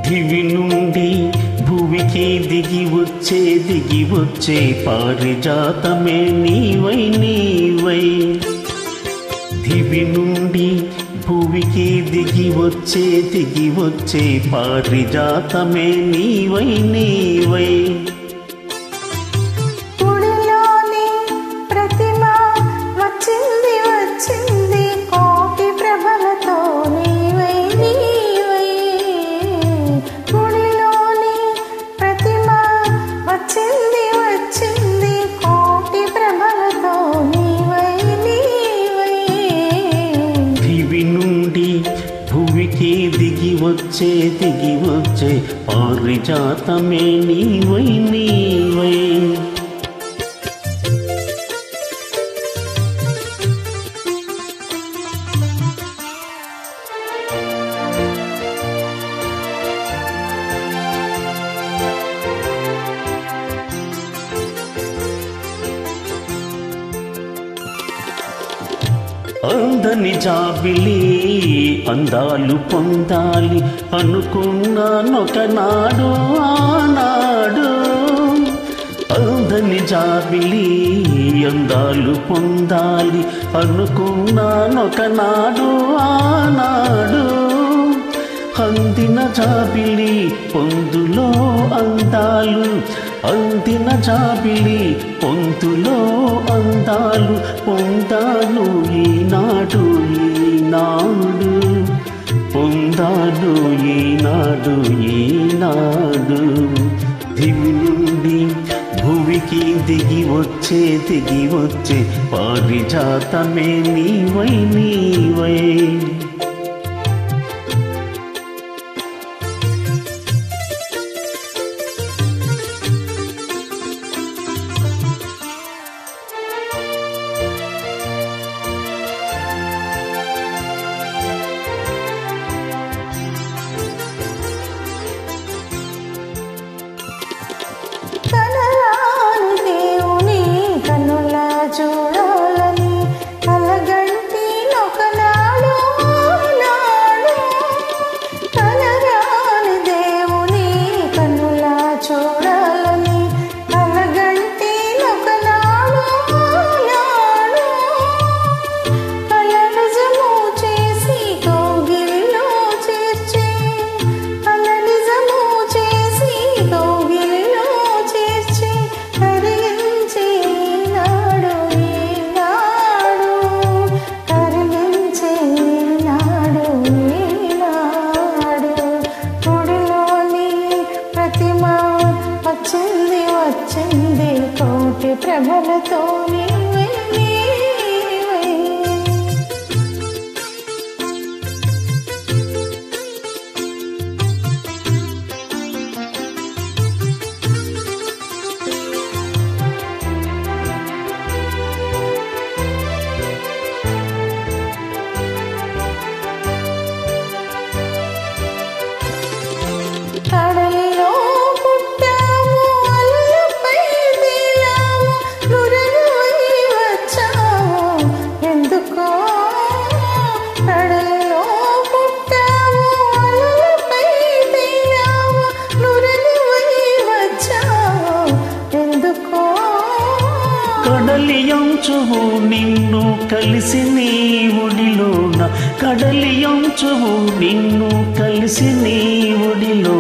దివి నుండి భువికి దిగి వచ్చే పారిజాతమే నీవై నీవై. దివి నుండి భువికి దిగి వచ్చే పారిజాతమే నీవై నీవై. భువికి దిగి వచ్చే పారిజాతమే నీవై నీవై. అందని జాబిలి అందాలు పొందాలి అనుకున్నానొకనాడు ఆనాడు. అందని జాబిలి అందాలు పొందాలి అనుకున్నానొకనాడు ఆనాడు. అందిన జాబిలి పొందులో అందాలు, అందిన జాబిలి పొందులో అందాలు పొందాను ఈనాడు ఈనాడు, పొందాను ఈనాడు ఈనాడు. దివి నుండి భువికి దిగి వచ్చే పారిజాతమే నీవై నీవై. వచ్చింది కోటి ప్రభలతో నీవై నీవై. కడలియంచువు నిన్ను కలిసి నీ ఒడిలోన, కడలియంచువు నిన్ను కలిసి నీ ఒడిలో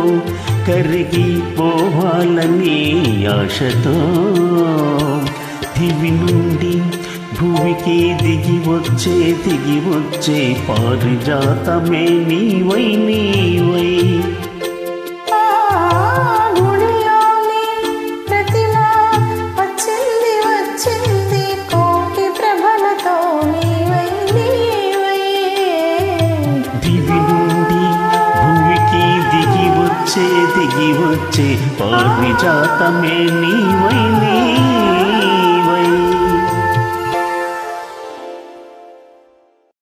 కరిగిపోవాలని ఆశతో. దివి నుండి భూమికి దిగి వచ్చే పారిజాతమే నీవై నీవై. దిగి వచ్చే పారిజాతమే నీవై.